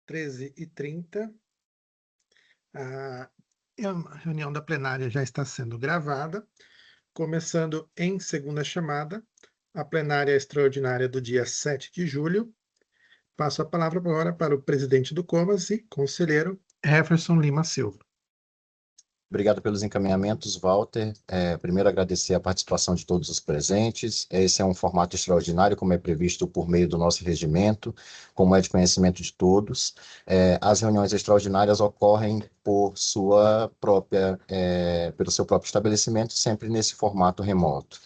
13h30. A reunião da plenária já está sendo gravada, começando em segunda chamada, a plenária extraordinária do dia 7 de julho. Passo a palavra agora para o presidente do Comas e conselheiro Jefferson Lima Silva. Obrigado pelos encaminhamentos, Walter. Primeiro, agradecer a participação de todos os presentes. Esse é um formato extraordinário, como é previsto por meio do nosso regimento, como é de conhecimento de todos. As reuniões extraordinárias ocorrem pelo seu próprio estabelecimento, sempre nesse formato remoto,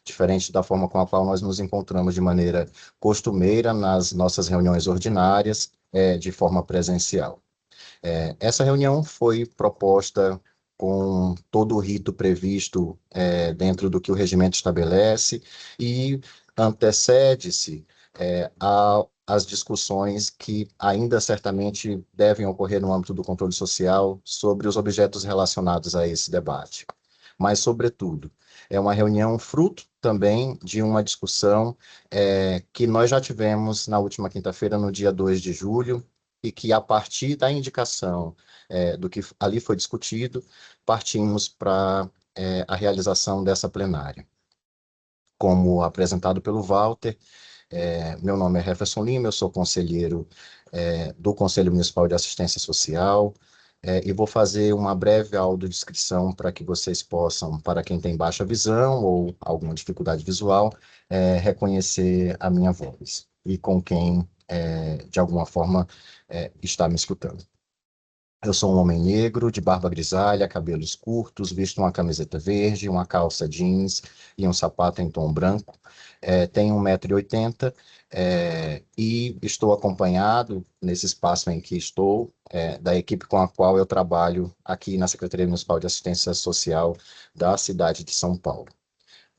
diferente da forma com a qual nós nos encontramos de maneira costumeira nas nossas reuniões ordinárias, de forma presencial. Essa reunião foi proposta com todo o rito previsto dentro do que o regimento estabelece e antecede-se às discussões que ainda certamente devem ocorrer no âmbito do controle social sobre os objetos relacionados a esse debate. Mas, sobretudo, é uma reunião fruto também de uma discussão que nós já tivemos na última quinta-feira, no dia 2 de julho, e que, a partir da indicação do que ali foi discutido, partimos para a realização dessa plenária. Como apresentado pelo Walter, meu nome é Jefferson Lima, eu sou conselheiro do Conselho Municipal de Assistência Social, e vou fazer uma breve audiodescrição para que vocês possam, para quem tem baixa visão ou alguma dificuldade visual, reconhecer a minha voz, e com quem, de alguma forma, está me escutando. Eu sou um homem negro, de barba grisalha, cabelos curtos, visto uma camiseta verde, uma calça jeans e um sapato em tom branco. Tenho 1,80 m e estou acompanhado, nesse espaço em que estou, da equipe com a qual eu trabalho aqui na Secretaria Municipal de Assistência Social da cidade de São Paulo.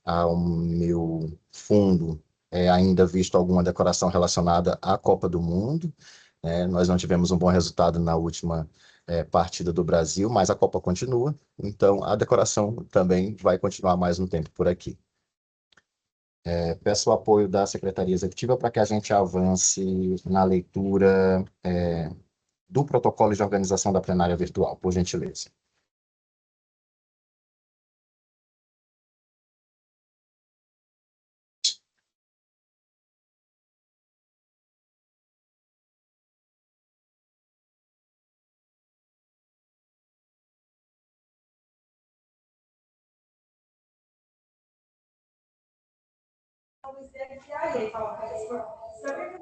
Ao meu fundo, ainda visto alguma decoração relacionada à Copa do Mundo. Nós não tivemos um bom resultado na última partida do Brasil, mas a Copa continua, então a decoração também vai continuar mais um tempo por aqui. Peço o apoio da Secretaria Executiva para que a gente avance na leitura do protocolo de organização da plenária virtual, por gentileza.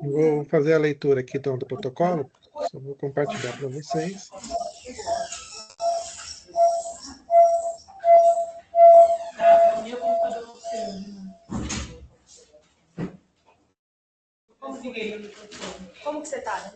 Vou fazer a leitura aqui então do protocolo, só vou compartilhar para vocês. Como que você está?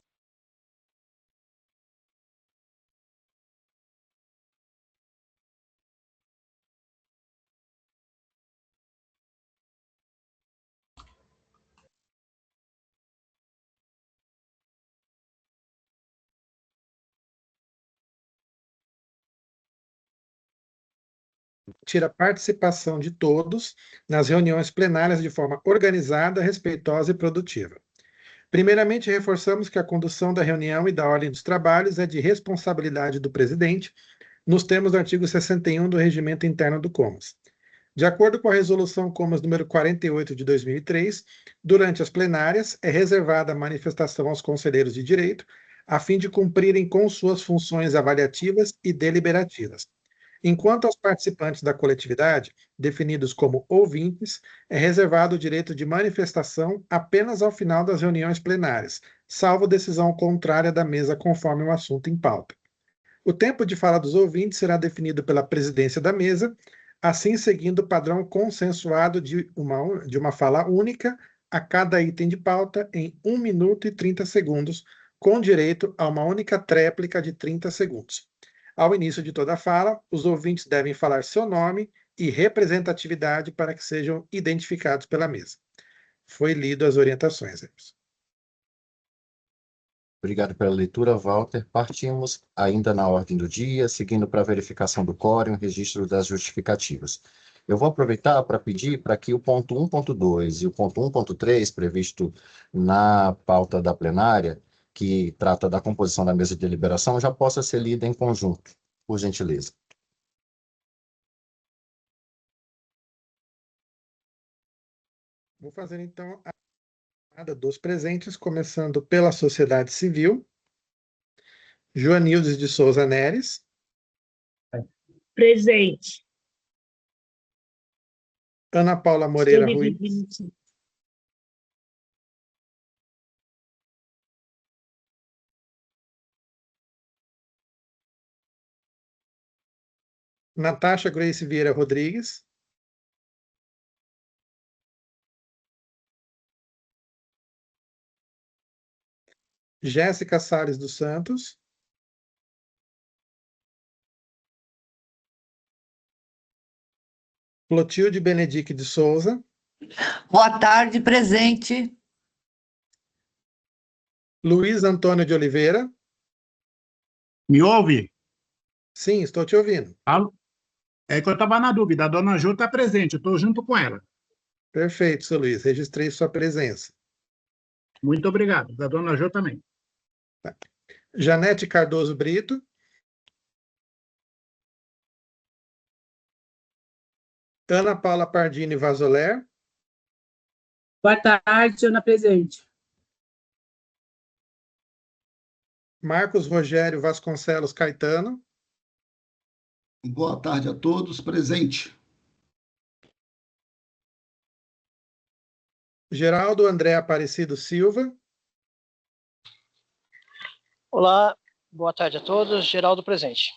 Tira a participação de todos nas reuniões plenárias de forma organizada, respeitosa e produtiva. Primeiramente, reforçamos que a condução da reunião e da ordem dos trabalhos é de responsabilidade do presidente, nos termos do artigo 61 do Regimento Interno do Comas. De acordo com a Resolução Comas número 48 de 2003, durante as plenárias é reservada a manifestação aos conselheiros de direito, a fim de cumprirem com suas funções avaliativas e deliberativas. Enquanto aos participantes da coletividade, definidos como ouvintes, é reservado o direito de manifestação apenas ao final das reuniões plenárias, salvo decisão contrária da mesa conforme o assunto em pauta. O tempo de fala dos ouvintes será definido pela presidência da mesa, assim seguindo o padrão consensuado de uma fala única a cada item de pauta em 1 minuto e 30 segundos, com direito a uma única tréplica de 30 segundos. Ao início de toda a fala, os ouvintes devem falar seu nome e representatividade para que sejam identificados pela mesa. Foi lido as orientações, Emerson. Obrigado pela leitura, Walter. Partimos ainda na ordem do dia, seguindo para a verificação do quórum e o registro das justificativas. Eu vou aproveitar para pedir para que o ponto 1.2 e o ponto 1.3, previsto na pauta da plenária, que trata da composição da mesa de deliberação, já possa ser lida em conjunto, por gentileza. Vou fazer, então, a chamada dos presentes, começando pela sociedade civil. Joanildes de Souza Neres. Presente. Ana Paula Moreira Ruiz. Natasha Grace Vieira Rodrigues. Jéssica Salles dos Santos. Clotilde Benedique de Souza. Boa tarde, presente. Luiz Antônio de Oliveira. Me ouve? Sim, estou te ouvindo. Alô? É que eu estava na dúvida. A dona Ju está presente, eu estou junto com ela. Perfeito, seu Luiz. Registrei sua presença. Muito obrigado. Da dona Ju também. Janete Cardoso Brito. Ana Paula Pardini Vazoler. Boa tarde, Ana presente. Marcos Rogério Vasconcelos Caetano. Boa tarde a todos, presente. Geraldo André Aparecido Silva. Olá, boa tarde a todos. Geraldo presente.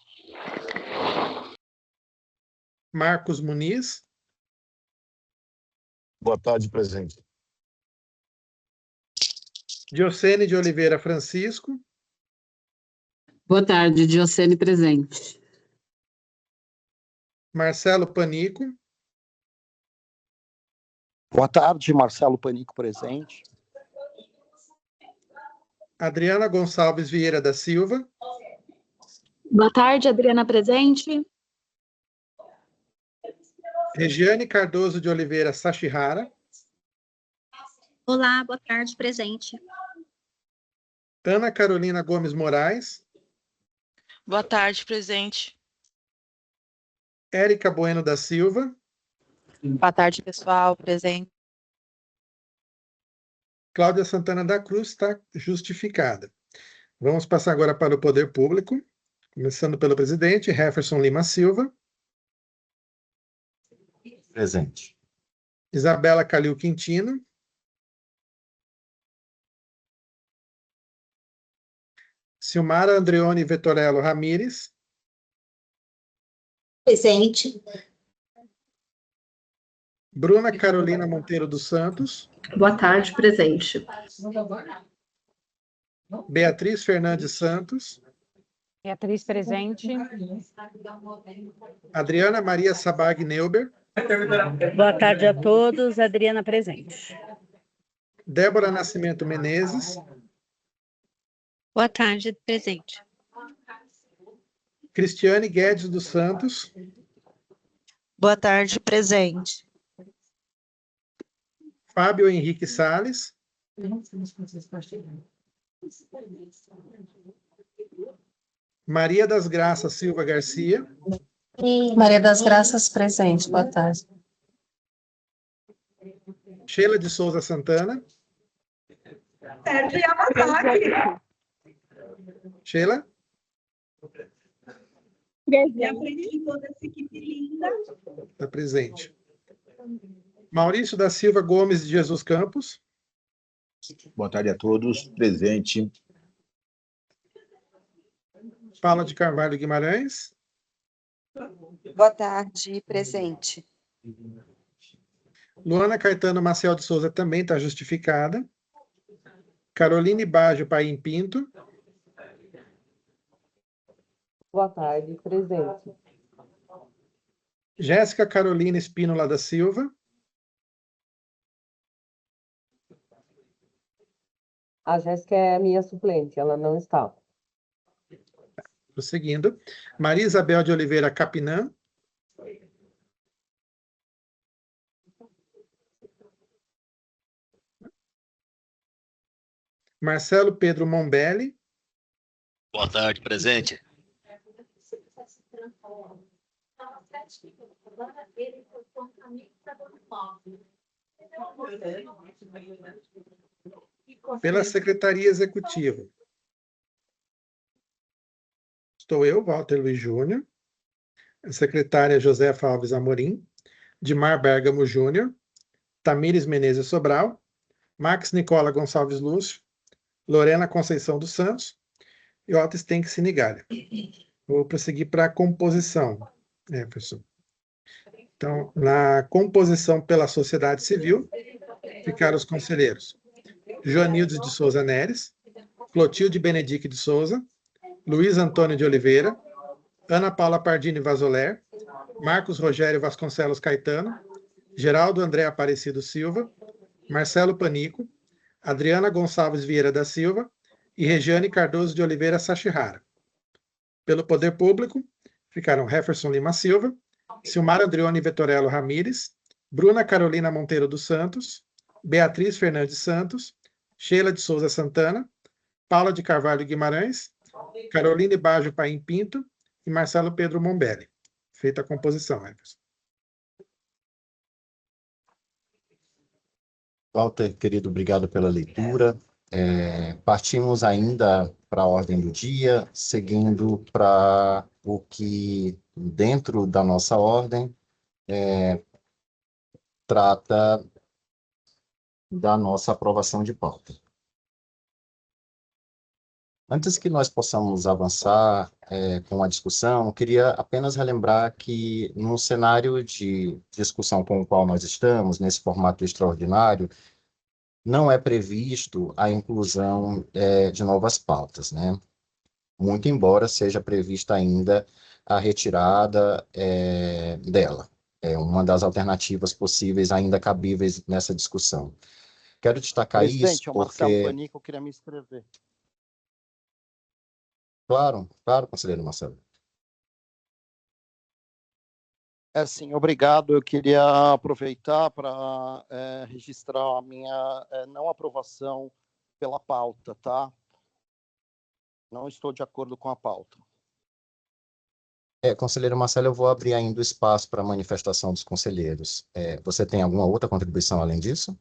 Marcos Muniz. Boa tarde, presente. Diocene de Oliveira Francisco. Boa tarde, Diocene presente. Marcelo Panico. Boa tarde, Marcelo Panico presente. Adriana Gonçalves Vieira da Silva. Boa tarde, Adriana presente. Regiane Cardoso de Oliveira Sachihara. Olá, boa tarde, presente. Ana Carolina Gomes Moraes. Boa tarde, presente. Érica Bueno da Silva. Boa tarde, pessoal, presente. Cláudia Santana da Cruz está justificada. Vamos passar agora para o Poder Público, começando pelo presidente, Jefferson Lima Silva. Presente. Isabela Calil Quintino. Silmara Andreone Vettorello Ramires. Presente. Bruna Carolina Monteiro dos Santos. Boa tarde, presente. Beatriz Fernandes Santos. Beatriz presente. Adriana Maria Sabag Neuber. Boa tarde a todos, Adriana presente. Débora Nascimento Menezes. Boa tarde, presente. Cristiane Guedes dos Santos. Boa tarde, presente. Fábio Henrique Salles. Maria das Graças Silva Garcia. Maria das Graças presente, boa tarde. Sheila de Souza Santana. Sheila? Aprendi toda essa equipe linda. Está presente. Maurício da Silva Gomes de Jesus Campos. Boa tarde a todos, presente. Paula de Carvalho Guimarães. Boa tarde, presente. Luana Caetano Maciel de Souza também está justificada. Caroline Baggio Paim Pinto. Boa tarde, presente. Jéssica Carolina Espínola da Silva. A Jéssica é a minha suplente, ela não está. Prosseguindo. Maria Isabel de Oliveira Capinã. Marcelo Pedro Mombelli. Boa tarde, presente. Pela Secretaria Executiva, estou eu, Walter Luiz Júnior, a secretária Josefa Alves Amorim, Dimar Bergamo Júnior, Tamires Menezes Sobral, Max Nicola Gonçalves Lúcio, Lorena Conceição dos Santos e Otis Tenck Sinigalha. Vou prosseguir para a composição, professor. Então, na composição pela sociedade civil, ficaram os conselheiros Joanildes de Souza Neres, Clotilde Benedique de Souza, Luiz Antônio de Oliveira, Ana Paula Pardini Vazoler, Marcos Rogério Vasconcelos Caetano, Geraldo André Aparecido Silva, Marcelo Panico, Adriana Gonçalves Vieira da Silva e Regiane Cardoso de Oliveira Sachihara. Pelo Poder Público, ficaram Jefferson Lima Silva, Silmar Andrione Vettorello Ramires, Bruna Carolina Monteiro dos Santos, Beatriz Fernandes Santos, Sheila de Souza Santana, Paula de Carvalho Guimarães, Caroline Baggio Paim Pinto e Marcelo Pedro Mombelli. Feita a composição, Jefferson. Walter, querido, obrigado pela leitura. Partimos ainda para a ordem do dia, seguindo para o que, dentro da nossa ordem, trata da nossa aprovação de pauta. Antes que nós possamos avançar com a discussão, eu queria apenas relembrar que, no cenário de discussão com o qual nós estamos, nesse formato extraordinário, não é previsto a inclusão de novas pautas, né? Muito embora seja prevista ainda a retirada dela. É uma das alternativas possíveis ainda cabíveis nessa discussão. Quero destacar Presidente, isso é o Marcelo porque... Panico, eu queria me inscrever. Claro, conselheiro Marcelo. Sim, obrigado. Eu queria aproveitar para registrar a minha não aprovação pela pauta, tá? Não estou de acordo com a pauta. Conselheiro Marcelo, eu vou abrir ainda o espaço para a manifestação dos conselheiros. Você tem alguma outra contribuição além disso?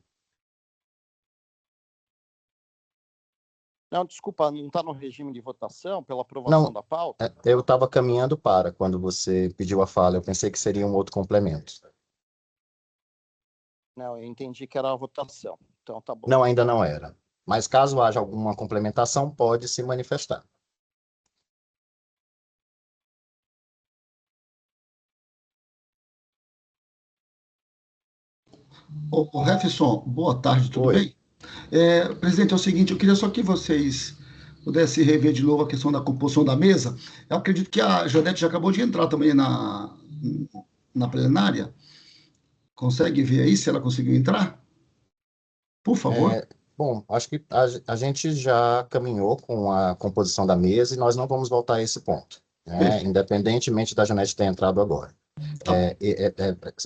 Não, desculpa, não está no regime de votação pela aprovação da pauta? Eu estava caminhando para, quando você pediu a fala, eu pensei que seria um outro complemento. Não, eu entendi que era a votação, então tá bom. Não, ainda não era. Mas caso haja alguma complementação, pode se manifestar. Ô, Jefferson, boa tarde, tudo bem? Presidente, é o seguinte, eu queria só que vocês pudessem rever de novo a questão da composição da mesa. Eu acredito que a Janete já acabou de entrar também na plenária. Consegue ver aí se ela conseguiu entrar? Por favor. Bom, acho que a gente já caminhou com a composição da mesa e nós não vamos voltar a esse ponto, né? Independentemente da Janete ter entrado agora.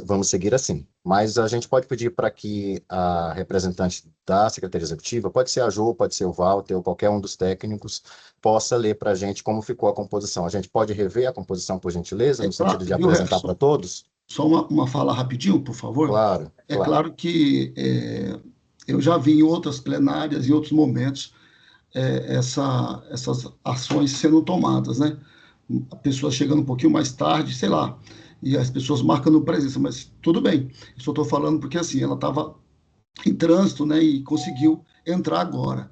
Vamos seguir assim. Mas a gente pode pedir para que a representante da Secretaria Executiva, pode ser a Jo, pode ser o Walter, ou qualquer um dos técnicos, possa ler para a gente como ficou a composição. A gente pode rever a composição, por gentileza, no sentido de apresentar para todos? Só uma fala rapidinho, por favor. Claro. Claro que eu já vi em outras plenárias, em outros momentos, essas ações sendo tomadas, né? A pessoa chegando um pouquinho mais tarde, sei lá, e as pessoas marcando presença, mas tudo bem. Eu só estou falando porque, assim, ela estava em trânsito, né, e conseguiu entrar agora.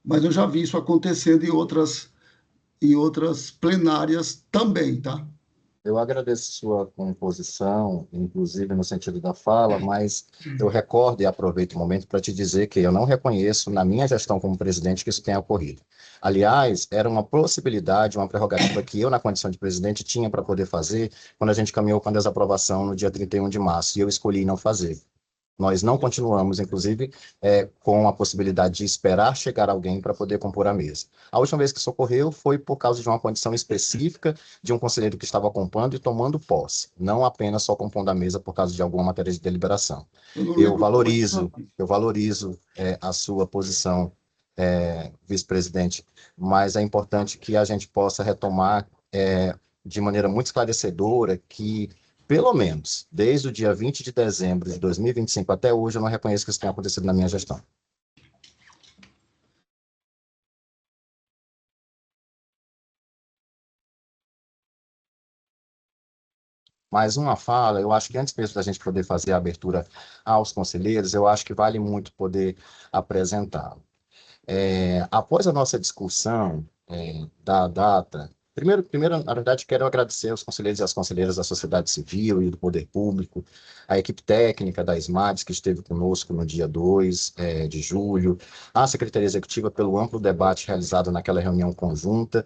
Mas eu já vi isso acontecendo em outras plenárias também, tá? Eu agradeço sua composição, inclusive no sentido da fala, mas eu recordo e aproveito o momento para te dizer que eu não reconheço, na minha gestão como presidente, que isso tenha ocorrido. Aliás, era uma possibilidade, uma prerrogativa que eu, na condição de presidente, tinha para poder fazer quando a gente caminhou com a desaprovação no dia 31 de março, e eu escolhi não fazer. Nós não continuamos, inclusive, com a possibilidade de esperar chegar alguém para poder compor a mesa. A última vez que isso ocorreu foi por causa de uma condição específica de um conselheiro que estava compondo e tomando posse, não apenas só compondo a mesa por causa de alguma matéria de deliberação. Eu valorizo a sua posição vice-presidente, mas é importante que a gente possa retomar de maneira muito esclarecedora que, pelo menos, desde o dia 20 de dezembro de 2025 até hoje, eu não reconheço que isso tenha acontecido na minha gestão. Mais uma fala, eu acho que antes mesmo da gente poder fazer a abertura aos conselheiros, eu acho que vale muito poder apresentá-lo. Após a nossa discussão da data, primeiro, na verdade, quero agradecer aos conselheiros e às conselheiras da sociedade civil e do poder público, a equipe técnica da SMADES, que esteve conosco no dia 2 de julho, a Secretaria Executiva pelo amplo debate realizado naquela reunião conjunta,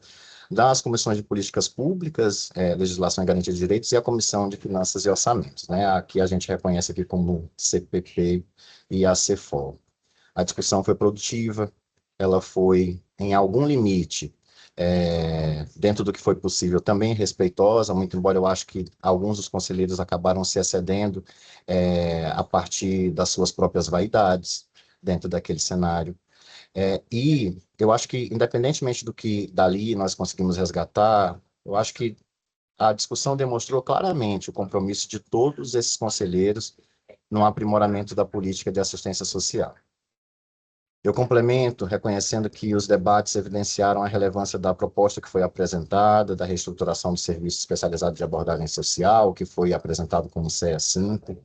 das comissões de políticas públicas, legislação e garantia de direitos, e a Comissão de Finanças e Orçamentos, né? Aqui a gente reconhece aqui como CPP e a CEFOL. A discussão foi produtiva, ela foi, em algum limite, dentro do que foi possível, também respeitosa, muito embora eu acho que alguns dos conselheiros acabaram se excedendo a partir das suas próprias vaidades, dentro daquele cenário. E eu acho que, independentemente do que dali nós conseguimos resgatar, eu acho que a discussão demonstrou claramente o compromisso de todos esses conselheiros no aprimoramento da política de assistência social. Eu complemento reconhecendo que os debates evidenciaram a relevância da proposta que foi apresentada, da reestruturação do Serviço Especializado de Abordagem Social, que foi apresentado como CE5.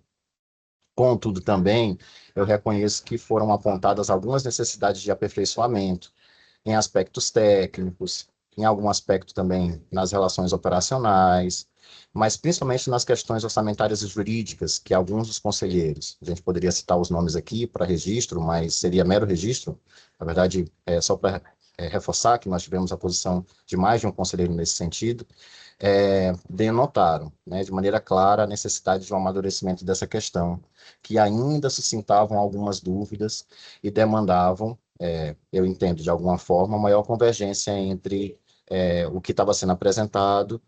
Contudo, também, eu reconheço que foram apontadas algumas necessidades de aperfeiçoamento em aspectos técnicos, em algum aspecto também nas relações operacionais, mas principalmente nas questões orçamentárias e jurídicas, que alguns dos conselheiros, a gente poderia citar os nomes aqui para registro, mas seria mero registro, na verdade, só para reforçar que nós tivemos a posição de mais de um conselheiro nesse sentido, denotaram, né, de maneira clara a necessidade de um amadurecimento dessa questão, que ainda suscitavam algumas dúvidas e demandavam, eu entendo de alguma forma, maior convergência entre o que estava sendo apresentado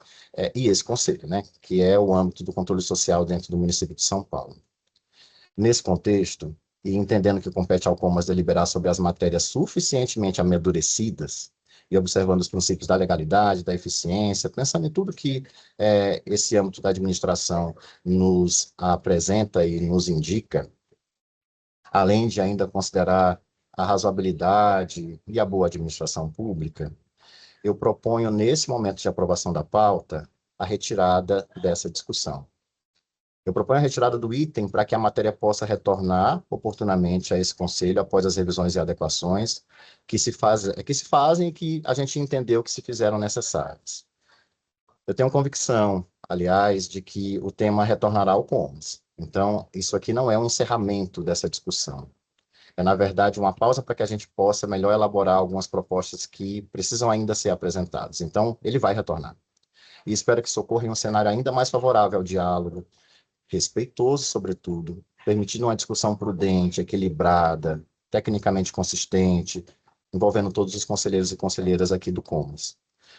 e esse conselho, né, que é o âmbito do controle social dentro do município de São Paulo. Nesse contexto, e entendendo que compete ao Comas deliberar sobre as matérias suficientemente amadurecidas, e observando os princípios da legalidade, da eficiência, pensando em tudo que esse âmbito da administração nos apresenta e nos indica, além de ainda considerar a razoabilidade e a boa administração pública, eu proponho, nesse momento de aprovação da pauta, a retirada dessa discussão. Eu proponho a retirada do item para que a matéria possa retornar oportunamente a esse conselho após as revisões e adequações que se fazem e que a gente entendeu que se fizeram necessárias. Eu tenho convicção, aliás, de que o tema retornará ao Comas. Então, isso aqui não é um encerramento dessa discussão. É, na verdade, uma pausa para que a gente possa melhor elaborar algumas propostas que precisam ainda ser apresentadas. Então, ele vai retornar. E espero que isso ocorra em um cenário ainda mais favorável ao diálogo, respeitoso, sobretudo, permitindo uma discussão prudente, equilibrada, tecnicamente consistente, envolvendo todos os conselheiros e conselheiras aqui do Comas,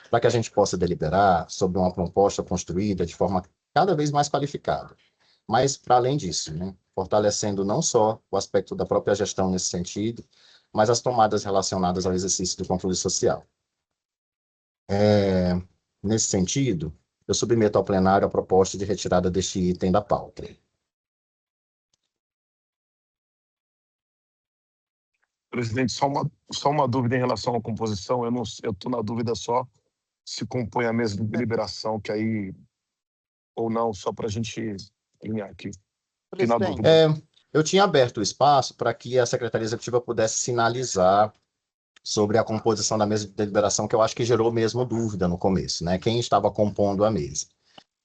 para que a gente possa deliberar sobre uma proposta construída de forma cada vez mais qualificada. Mas, para além disso, né, fortalecendo não só o aspecto da própria gestão nesse sentido, mas as tomadas relacionadas ao exercício do controle social. Nesse sentido, eu submeto ao plenário a proposta de retirada deste item da pauta. Presidente, só uma dúvida em relação à composição. Eu estou na dúvida só se compõe a mesa de deliberação, que aí, ou não, só para a gente alinhar aqui. Eu tinha aberto o espaço para que a Secretaria Executiva pudesse sinalizar sobre a composição da mesa de deliberação, que eu acho que gerou mesmo dúvida no começo, né? Quem estava compondo a mesa.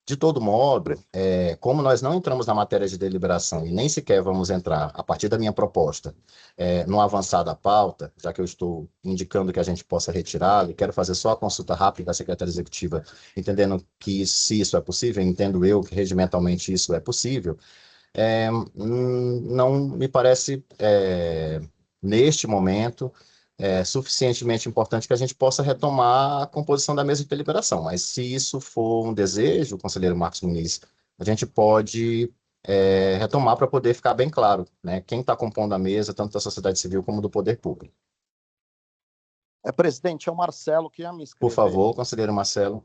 De todo modo, como nós não entramos na matéria de deliberação e nem sequer vamos entrar, a partir da minha proposta, no avançar da pauta, já que eu estou indicando que a gente possa retirá-lo, e quero fazer só a consulta rápida da Secretaria Executiva, entendendo que se isso é possível, entendo eu que regimentalmente isso é possível, não me parece, neste momento, suficientemente importante que a gente possa retomar a composição da mesa de deliberação. Mas se isso for um desejo, conselheiro Marcos Muniz, a gente pode retomar para poder ficar bem claro, né, quem está compondo a mesa, tanto da sociedade civil como do poder público. Presidente, é o Marcelo que ia me inscrever. Por favor, conselheiro Marcelo.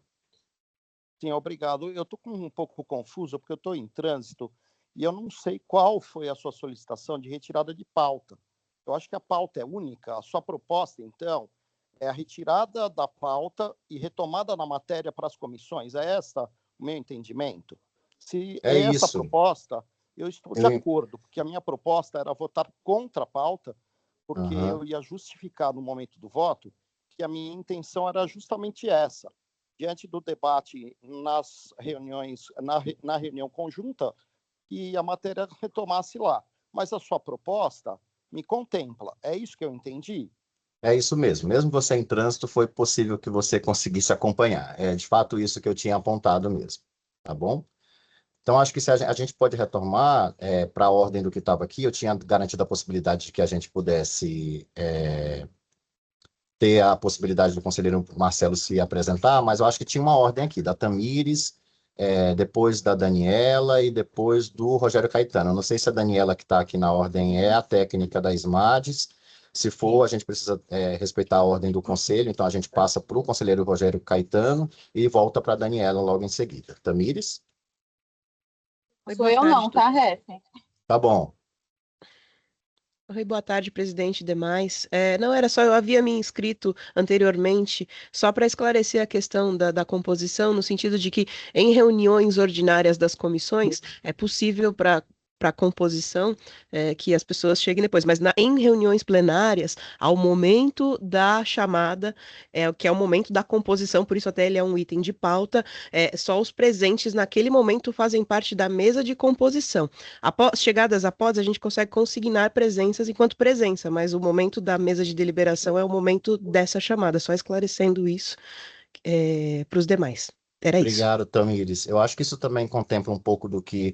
Sim, obrigado. Eu estou um pouco confuso, porque eu estou em trânsito e eu não sei qual foi a sua solicitação de retirada de pauta. Eu acho que a pauta é única. A sua proposta, então, é a retirada da pauta e retomada na matéria para as comissões. É esse o meu entendimento? Se é essa a proposta, eu estou de acordo, porque a minha proposta era votar contra a pauta, porque eu ia justificar no momento do voto que a minha intenção era justamente essa. Diante do debate nas reuniões, na reunião conjunta, que a matéria retomasse lá. Mas a sua proposta me contempla. É isso que eu entendi? É isso mesmo. Mesmo você em trânsito, foi possível que você conseguisse acompanhar. É de fato isso que eu tinha apontado mesmo. Tá bom? Então, acho que se a gente pode retomar para a ordem do que estava aqui. Eu tinha garantido a possibilidade de que a gente pudesse ter a possibilidade do conselheiro Marcelo se apresentar, mas eu acho que tinha uma ordem aqui, da Tamires, depois da Daniela e depois do Rogério Caetano. Eu não sei se a Daniela que está aqui na ordem é a técnica da SMADES. Se for, a gente precisa respeitar a ordem do conselho, então a gente passa para o conselheiro Rogério Caetano e volta para a Daniela logo em seguida. Tamires? Sou eu não, tá, Ref? Tá bom. Oi, boa tarde, presidente e demais. Não, era só, eu havia me inscrito anteriormente, só para esclarecer a questão da composição, no sentido de que em reuniões ordinárias das comissões, é possível para a composição que as pessoas cheguem depois, mas em reuniões plenárias, ao momento da chamada, que é o momento da composição, por isso até ele é um item de pauta, só os presentes naquele momento fazem parte da mesa de composição. Chegadas após, a gente consegue consignar presenças enquanto presença, mas o momento da mesa de deliberação é o momento dessa chamada, só esclarecendo isso para os demais. Era isso. Obrigado, Tamires. Eu acho que isso também contempla um pouco do que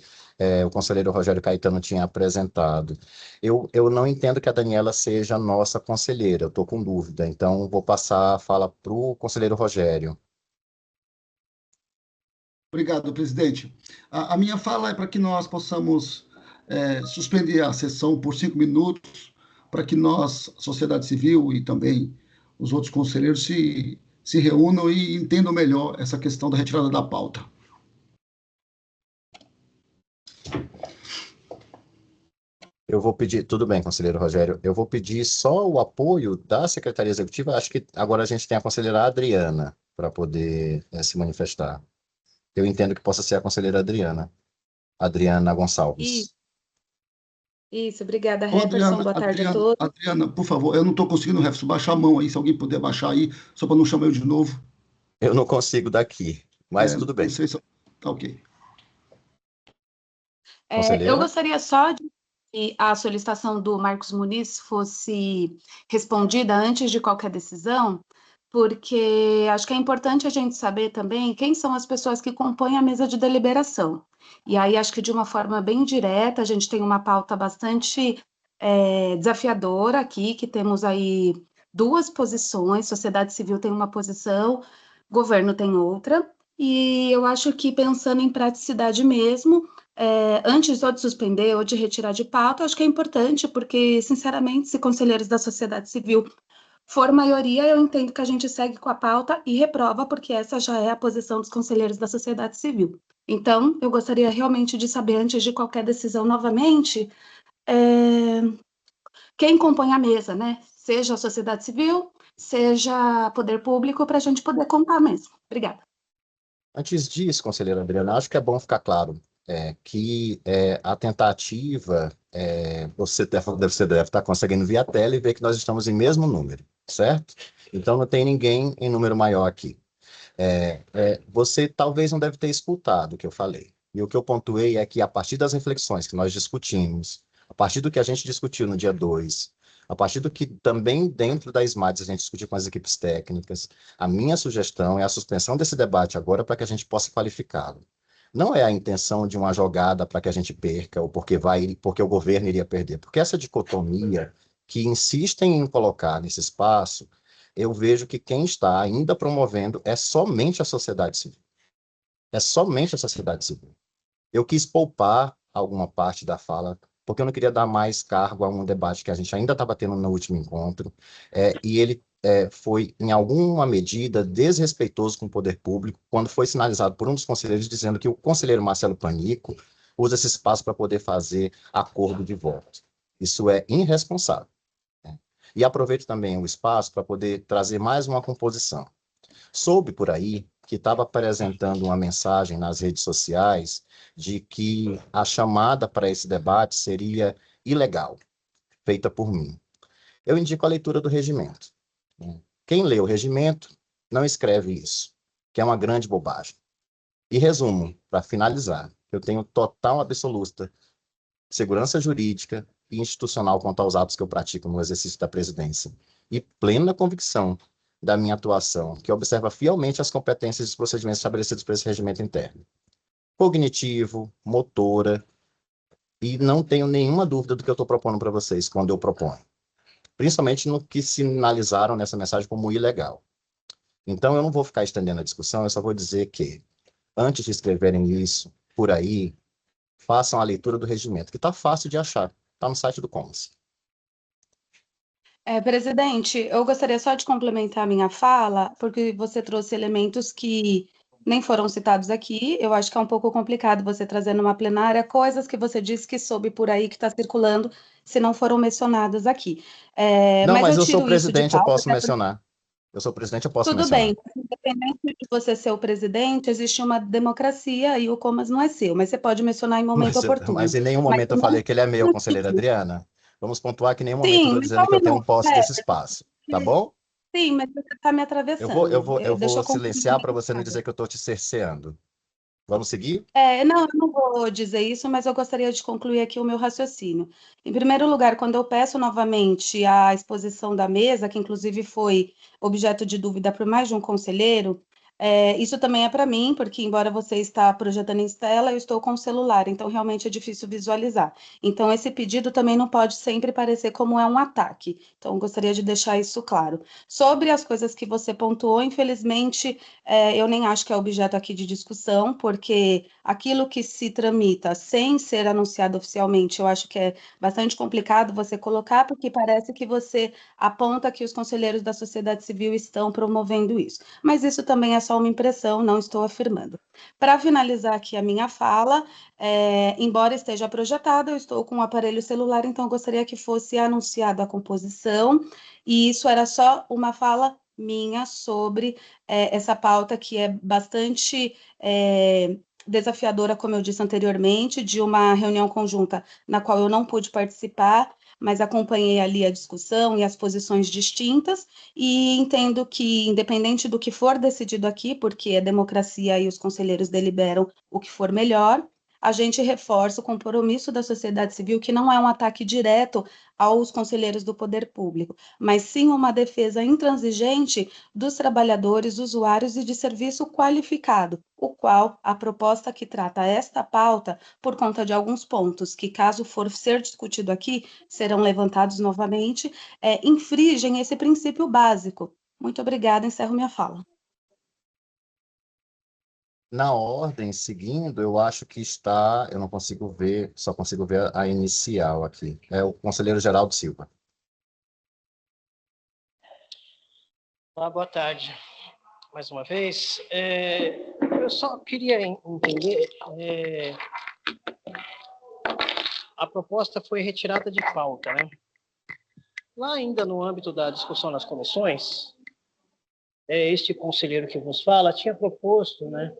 o conselheiro Rogério Caetano tinha apresentado. Eu não entendo que a Daniela seja nossa conselheira, eu estou com dúvida, então vou passar a fala para o conselheiro Rogério. Obrigado, presidente. A minha fala é para que nós possamos suspender a sessão por 5 minutos, para que nós, sociedade civil e também os outros conselheiros se reúnam e entendam melhor essa questão da retirada da pauta. Eu vou pedir, tudo bem, conselheiro Rogério, eu vou pedir só o apoio da Secretaria Executiva. Acho que agora a gente tem a conselheira Adriana para poder se manifestar. Eu entendo que possa ser a conselheira Adriana Gonçalves. Isso, obrigada, Jefferson. Boa tarde a todos. Adriana, por favor, eu não estou conseguindo, Jefferson, baixa a mão aí, se alguém puder baixar aí, só para não chamar eu de novo. Eu não consigo daqui, mas tudo bem. Não sei se... Tá ok. Eu gostaria só de que a solicitação do Marcos Muniz fosse respondida antes de qualquer decisão, porque acho que é importante a gente saber também quem são as pessoas que compõem a mesa de deliberação. E aí, acho que de uma forma bem direta, a gente tem uma pauta bastante desafiadora aqui, que temos aí 2 posições, sociedade civil tem uma posição, governo tem outra, e eu acho que pensando em praticidade mesmo, antes ou de suspender ou de retirar de pauta, acho que é importante, porque, sinceramente, se conselheiros da sociedade civil for maioria, eu entendo que a gente segue com a pauta e reprova, porque essa já é a posição dos conselheiros da sociedade civil. Então, eu gostaria realmente de saber, antes de qualquer decisão novamente, quem compõe a mesa, né? Seja a sociedade civil, seja poder público, para a gente poder contar mesmo. Obrigada. Antes disso, conselheira Adriana, acho que é bom ficar claro que a tentativa, você deve estar conseguindo via tela e ver que nós estamos em mesmo número, certo? Então, não tem ninguém em número maior aqui. Você talvez não deve ter escutado o que eu falei. E o que eu pontuei é que, a partir das reflexões que nós discutimos, a partir do que a gente discutiu no dia 2, a partir do que também dentro da SMADES a gente discutiu com as equipes técnicas, a minha sugestão é a suspensão desse debate agora para que a gente possa qualificá-lo. Não é a intenção de uma jogada para que a gente perca, ou porque o governo iria perder. Porque essa dicotomia que insistem em colocar nesse espaço, eu vejo que quem está ainda promovendo é somente a sociedade civil. É somente a sociedade civil. Eu quis poupar alguma parte da fala, porque eu não queria dar mais cargo a um debate que a gente ainda estava tendo no último encontro, e ele foi, em alguma medida, desrespeitoso com o poder público, quando foi sinalizado por um dos conselheiros dizendo que o conselheiro Marcelo Panico usa esse espaço para poder fazer acordo de voto. Isso é irresponsável. E aproveito também o espaço para poder trazer mais uma composição. Soube por aí que estava apresentando uma mensagem nas redes sociais de que a chamada para esse debate seria ilegal, feita por mim. Eu indico a leitura do regimento. Quem lê o regimento não escreve isso, que é uma grande bobagem. E resumo, para finalizar, eu tenho total absoluta segurança jurídica e institucional quanto aos atos que eu pratico no exercício da presidência, e plena convicção da minha atuação, que observa fielmente as competências e os procedimentos estabelecidos por esse regimento interno. Cognitivo, motora, e não tenho nenhuma dúvida do que eu estou propondo para vocês quando eu proponho. Principalmente no que sinalizaram nessa mensagem como ilegal. Então, eu não vou ficar estendendo a discussão, eu só vou dizer que, antes de escreverem isso por aí, façam a leitura do regimento, que está fácil de achar, está no site do Comas. Presidente, eu gostaria só de complementar a minha fala, porque você trouxe elementos que nem foram citados aqui. Eu acho que é um pouco complicado você trazer numa plenária coisas que você disse que soube por aí, que está circulando, se não foram mencionadas aqui. Não, mas eu tiro sou isso de presidente, eu pauta, posso até mencionar. Eu sou presidente, eu posso tudo mencionar. bem, independente de você ser o presidente, existe uma democracia e o Comas não é seu, mas você pode mencionar em momento oportuno. Mas em nenhum momento eu falei que ele é meu, conselheira Adriana. Vamos pontuar que em nenhum momento eu Sim, estou mas dizendo só que eu tenho minuto, posse desse espaço, tá bom? Sim, mas você está me atravessando. Eu Deixa vou eu concluir silenciar minha para você não fala. dizer que eu estou te cerceando. Vamos seguir? Não, eu não vou dizer isso, mas eu gostaria de concluir aqui o meu raciocínio. Em primeiro lugar, quando eu peço novamente a exposição da mesa, que inclusive foi objeto de dúvida por mais de um conselheiro, isso também é para mim, porque embora você está projetando em tela, eu estou com o celular, então realmente é difícil visualizar. Então, esse pedido também não pode sempre parecer como é um ataque. Então, gostaria de deixar isso claro. Sobre as coisas que você pontuou, infelizmente, eu nem acho que é objeto aqui de discussão, porque aquilo que se tramita sem ser anunciado oficialmente, eu acho que é bastante complicado você colocar, porque parece que você aponta que os conselheiros da sociedade civil estão promovendo isso. Mas isso também é só uma impressão, não estou afirmando. Para finalizar aqui a minha fala, embora esteja projetada, eu estou com um aparelho celular, então eu gostaria que fosse anunciado a composição, e isso era só uma fala minha sobre essa pauta que é bastante desafiadora, como eu disse anteriormente, de uma reunião conjunta na qual eu não pude participar, mas acompanhei ali a discussão e as posições distintas, e entendo que, independente do que for decidido aqui, porque é democracia e os conselheiros deliberam o que for melhor, a gente reforça o compromisso da sociedade civil, que não é um ataque direto aos conselheiros do poder público, mas sim uma defesa intransigente dos trabalhadores, usuários e de serviço qualificado, o qual a proposta que trata esta pauta, por conta de alguns pontos que, caso for ser discutido aqui, serão levantados novamente, infringem esse princípio básico. Muito obrigada, encerro minha fala. Na ordem, seguindo, eu acho que está, eu não consigo ver, só consigo ver a inicial aqui. É o conselheiro Geraldo Silva. Olá, boa tarde. Mais uma vez. Eu só queria entender, a proposta foi retirada de pauta, né? Lá ainda no âmbito da discussão nas comissões, este conselheiro que vos fala tinha proposto, né,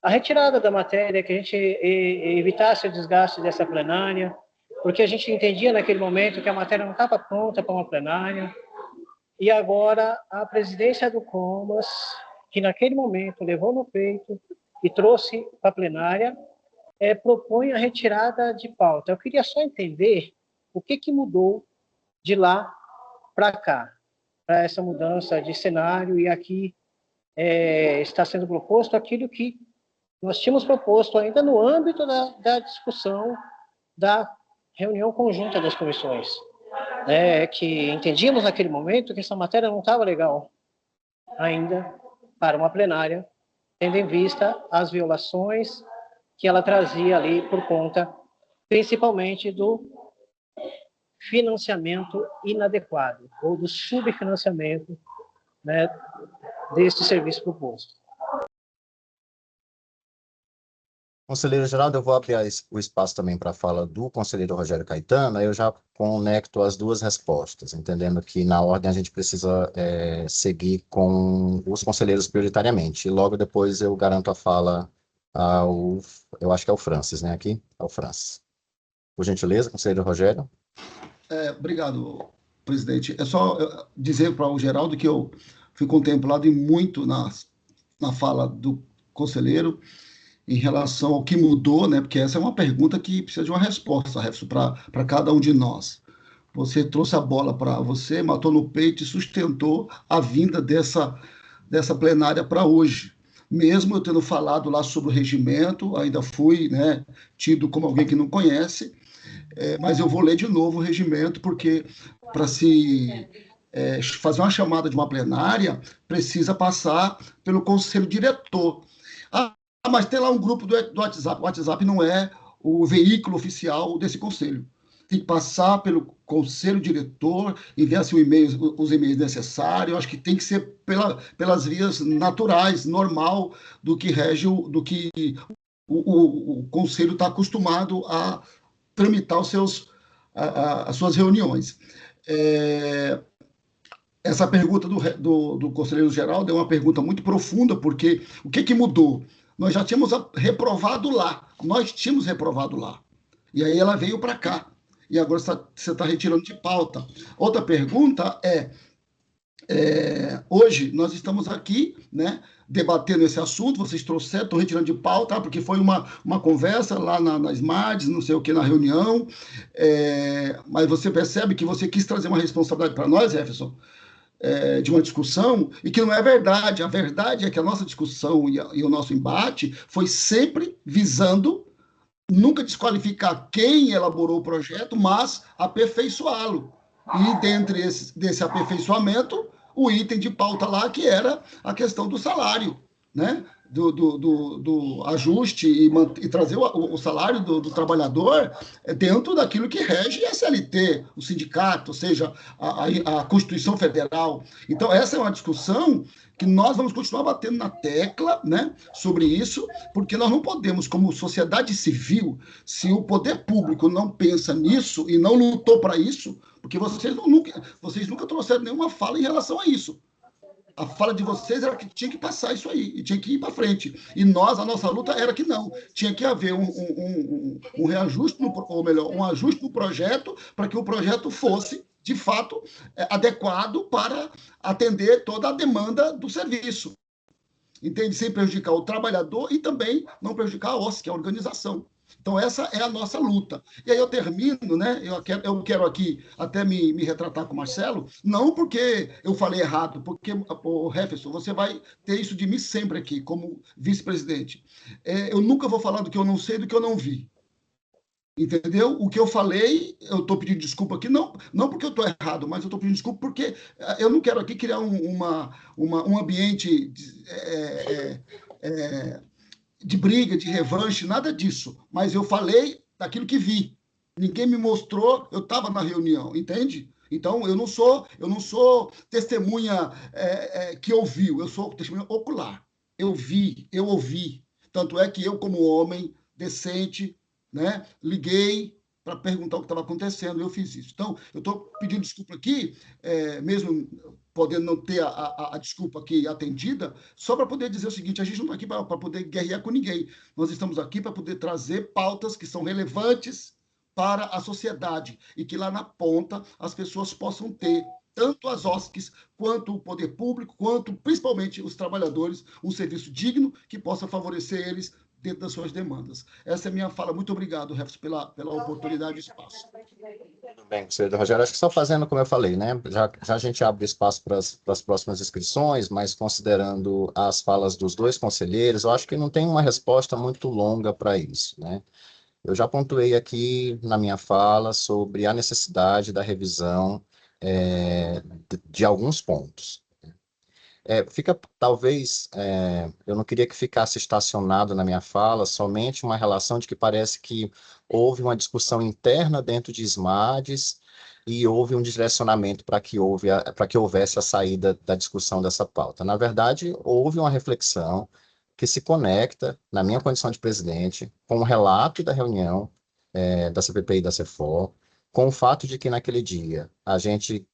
a retirada da matéria, que a gente evitasse o desgaste dessa plenária, porque a gente entendia naquele momento que a matéria não estava pronta para uma plenária, e agora a presidência do Comas, que naquele momento levou no peito e trouxe para a plenária, propõe a retirada de pauta. Eu queria só entender o que mudou de lá para cá, para essa mudança de cenário, e aqui está sendo proposto aquilo que nós tínhamos proposto ainda no âmbito da discussão da reunião conjunta das comissões, que entendíamos naquele momento que essa matéria não estava legal ainda para uma plenária, tendo em vista as violações que ela trazia ali por conta, principalmente do financiamento inadequado ou do subfinanciamento, né, deste serviço proposto. Conselheiro Geraldo, eu vou abrir o espaço também para a fala do conselheiro Rogério Caetano, aí eu já conecto as duas respostas, entendendo que na ordem a gente precisa seguir com os conselheiros prioritariamente, e logo depois eu garanto a fala eu acho que é o Francis, né, aqui? É o Francis. Por gentileza, conselheiro Rogério. Obrigado, presidente. É só dizer para o Geraldo que eu fui contemplado muito na fala do conselheiro em relação ao que mudou, né? Porque essa é uma pergunta que precisa de uma resposta, Refson, para cada um de nós. Você trouxe a bola para você, matou no peito e sustentou a vinda dessa plenária para hoje. Mesmo eu tendo falado lá sobre o regimento, ainda fui, né, tido como alguém que não conhece, mas eu vou ler de novo o regimento, porque para se fazer uma chamada de uma plenária, precisa passar pelo conselho diretor. Mas tem lá um grupo do WhatsApp. O WhatsApp não é o veículo oficial desse conselho. Tem que passar pelo conselho diretor, enviar-se os e-mails necessários. Eu acho que tem que ser pelas vias naturais, normal, do que rege, do que o conselho está acostumado a tramitar as suas reuniões. Essa pergunta do conselheiro Geraldo é uma pergunta muito profunda, porque o que mudou? Nós já tínhamos reprovado lá. E aí ela veio para cá. E agora você está retirando de pauta. Outra pergunta hoje nós estamos aqui, né, debatendo esse assunto, vocês trouxeram, estão retirando de pauta, porque foi uma conversa lá nas MADs, não sei o que, na reunião, mas você percebe que você quis trazer uma responsabilidade para nós, Jefferson, de uma discussão, e que não é verdade. A verdade é que a nossa discussão e o nosso embate foi sempre visando nunca desqualificar quem elaborou o projeto, mas aperfeiçoá-lo. E dentre desse aperfeiçoamento, o item de pauta lá, que era a questão do salário, né? Do ajuste e trazer o salário do trabalhador dentro daquilo que rege a CLT, o sindicato, ou seja, a Constituição Federal. Então, essa é uma discussão que nós vamos continuar batendo na tecla, né, sobre isso, porque nós não podemos, como sociedade civil, se o poder público não pensa nisso e não lutou para isso, porque vocês nunca trouxeram nenhuma fala em relação a isso. A fala de vocês era que tinha que passar isso aí, e tinha que ir para frente. E a nossa luta era que não. Tinha que haver um reajuste, ou melhor, um ajuste no projeto, para que o projeto fosse, de fato, adequado para atender toda a demanda do serviço. Entende? Sem prejudicar o trabalhador e também não prejudicar a OSS, que é a organização. Então, essa é a nossa luta. E aí eu termino, né? Eu quero aqui até me retratar com o Marcelo, não porque eu falei errado, porque, Jefferson, você vai ter isso de mim sempre aqui, como vice-presidente. Eu nunca vou falar do que eu não sei, do que eu não vi. Entendeu? O que eu falei, eu estou pedindo desculpa aqui, não porque eu estou errado, mas eu estou pedindo desculpa porque eu não quero aqui criar um ambiente de briga, de revanche, nada disso. Mas eu falei daquilo que vi. Ninguém me mostrou, eu estava na reunião, entende? Então, eu não sou testemunha que ouviu, eu sou testemunha ocular. Eu vi, eu ouvi. Tanto é que eu, como homem decente, né, liguei para perguntar o que estava acontecendo, eu fiz isso. Então, eu estou pedindo desculpa aqui, mesmo podendo não ter a desculpa aqui atendida, só para poder dizer o seguinte: a gente não está aqui para poder guerrear com ninguém. Nós estamos aqui para poder trazer pautas que são relevantes para a sociedade e que lá na ponta as pessoas possam ter, tanto as OSCs, quanto o poder público, quanto principalmente os trabalhadores, um serviço digno que possa favorecer eles dentro das suas demandas. Essa é a minha fala. Muito obrigado, Refs, pela oportunidade e espaço. Tudo bem, conselheiro Rogério. Acho que só fazendo como eu falei, né? Já a gente abre espaço para as próximas inscrições, mas considerando as falas dos dois conselheiros, eu acho que não tem uma resposta muito longa para isso, né? Eu já pontuei aqui na minha fala sobre a necessidade da revisão de alguns pontos. Eu não queria que ficasse estacionado na minha fala somente uma relação de que parece que houve uma discussão interna dentro de SMADs, e houve um direcionamento para que houvesse a saída da discussão dessa pauta. Na verdade, houve uma reflexão que se conecta, na minha condição de presidente, com o relato da reunião da CPPI e da CEFOR, com o fato de que naquele dia a gente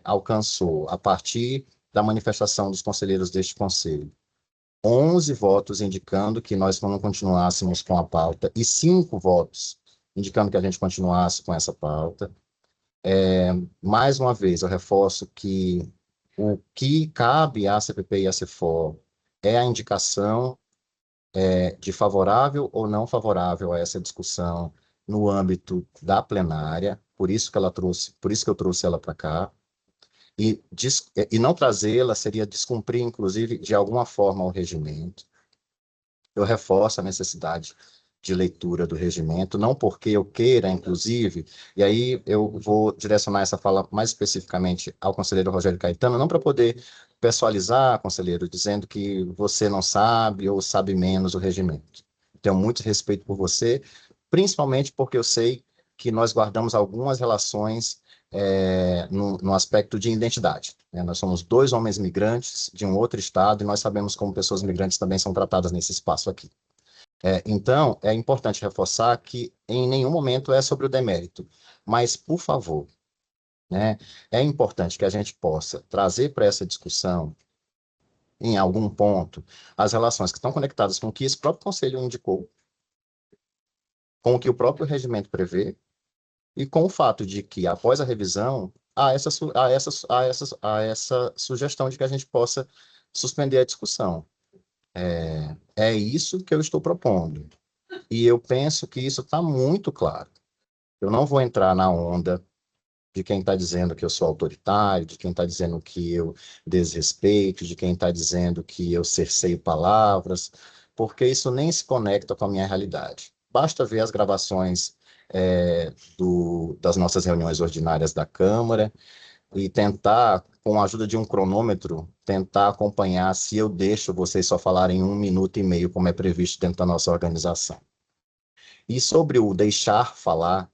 alcançou, a partir da manifestação dos conselheiros deste conselho, 11 votos indicando que nós não continuássemos com a pauta e 5 votos indicando que a gente continuasse com essa pauta. Mais uma vez, eu reforço que o que cabe à CPPI e à CEFOR é a indicação de favorável ou não favorável a essa discussão no âmbito da plenária, por isso que eu trouxe ela para cá. E não trazê-la seria descumprir, inclusive, de alguma forma o regimento. Eu reforço a necessidade de leitura do regimento, não porque eu queira, inclusive, e aí eu vou direcionar essa fala mais especificamente ao conselheiro Rogério Caetano, não para poder pessoalizar, conselheiro, dizendo que você não sabe ou sabe menos o regimento. Tenho muito respeito por você, principalmente porque eu sei que nós guardamos algumas relações no aspecto de identidade. Nós somos 2 homens migrantes de um outro estado e nós sabemos como pessoas migrantes também são tratadas nesse espaço aqui. Então, é importante reforçar que em nenhum momento é sobre o demérito, mas, por favor, é importante que a gente possa trazer para essa discussão, em algum ponto, as relações que estão conectadas com o que esse próprio Conselho indicou, com o que o próprio regimento prevê, e com o fato de que, após a revisão, há essa sugestão de que a gente possa suspender a discussão. É isso que eu estou propondo. E eu penso que isso está muito claro. Eu não vou entrar na onda de quem está dizendo que eu sou autoritário, de quem está dizendo que eu desrespeito, de quem está dizendo que eu cerceio palavras, porque isso nem se conecta com a minha realidade. Basta ver as gravações das nossas reuniões ordinárias da Câmara e tentar, com a ajuda de um cronômetro, tentar acompanhar se eu deixo vocês só falarem 1 minuto e meio, como é previsto dentro da nossa organização. E sobre o deixar falar,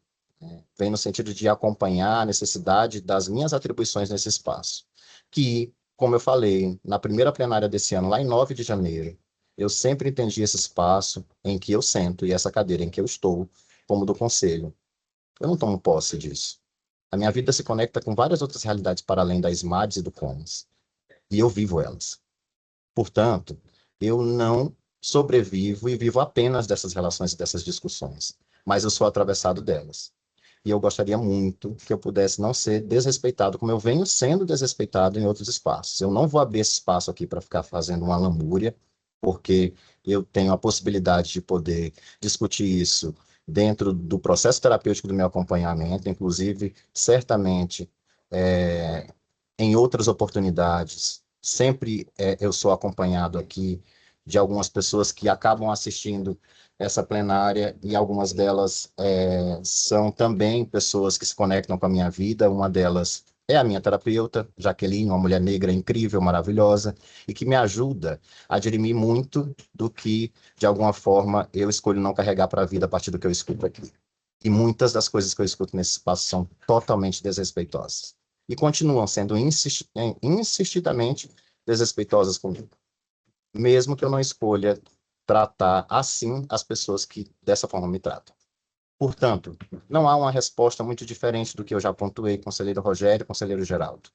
vem no sentido de acompanhar a necessidade das minhas atribuições nesse espaço, que, como eu falei, na primeira plenária desse ano, lá em 9 de janeiro, eu sempre entendi esse espaço em que eu sento e essa cadeira em que eu estou, como do Conselho. Eu não tomo posse disso. A minha vida se conecta com várias outras realidades para além das IMADs e do CONAS. E eu vivo elas. Portanto, eu não sobrevivo e vivo apenas dessas relações e dessas discussões, mas eu sou atravessado delas. E eu gostaria muito que eu pudesse não ser desrespeitado como eu venho sendo desrespeitado em outros espaços. Eu não vou abrir esse espaço aqui para ficar fazendo uma lamúria, porque eu tenho a possibilidade de poder discutir isso dentro do processo terapêutico do meu acompanhamento, inclusive, certamente, em outras oportunidades, sempre eu sou acompanhado aqui de algumas pessoas que acabam assistindo essa plenária, e algumas delas são também pessoas que se conectam com a minha vida. Uma delas é a minha terapeuta, Jaqueline, uma mulher negra incrível, maravilhosa, e que me ajuda a dirimir muito do que, de alguma forma, eu escolho não carregar para a vida a partir do que eu escuto aqui. E muitas das coisas que eu escuto nesse espaço são totalmente desrespeitosas. E continuam sendo insistidamente desrespeitosas comigo. Mesmo que eu não escolha tratar assim as pessoas que dessa forma me tratam. Portanto, não há uma resposta muito diferente do que eu já pontuei, conselheiro Rogério, conselheiro Geraldo.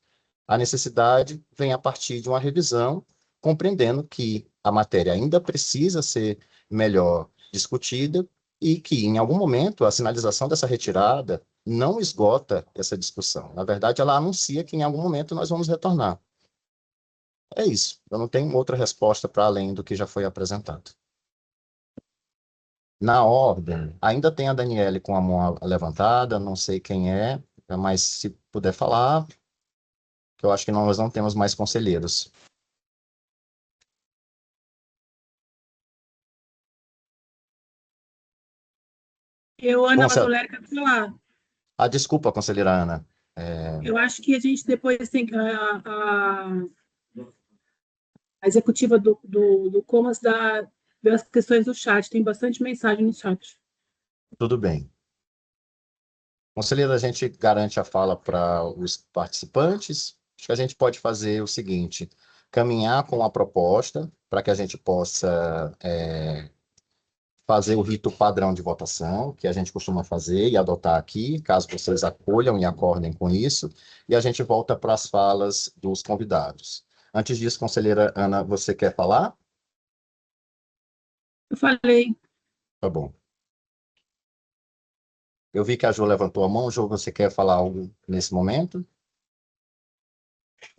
A necessidade vem a partir de uma revisão, compreendendo que a matéria ainda precisa ser melhor discutida e que, em algum momento, a sinalização dessa retirada não esgota essa discussão. Na verdade, ela anuncia que, em algum momento, nós vamos retornar. É isso. Eu não tenho outra resposta para além do que já foi apresentado. Na ordem, ainda tem a Daniele com a mão levantada, não sei quem é, mas se puder falar, que eu acho que nós não temos mais conselheiros. Ana Badoleri, quer falar? Desculpa, conselheira Ana. Eu acho que a gente depois tem que... A executiva do Comas vê as questões do chat, tem bastante mensagem no chat. Tudo bem. Conselheira, a gente garante a fala para os participantes. Acho que a gente pode fazer o seguinte: caminhar com a proposta para que a gente possa fazer o rito padrão de votação, que a gente costuma fazer e adotar aqui, caso vocês acolham e acordem com isso, e a gente volta para as falas dos convidados. Antes disso, conselheira Ana, você quer falar? Eu falei. Tá bom. Eu vi que a Jo levantou a mão. Jo, você quer falar algo nesse momento?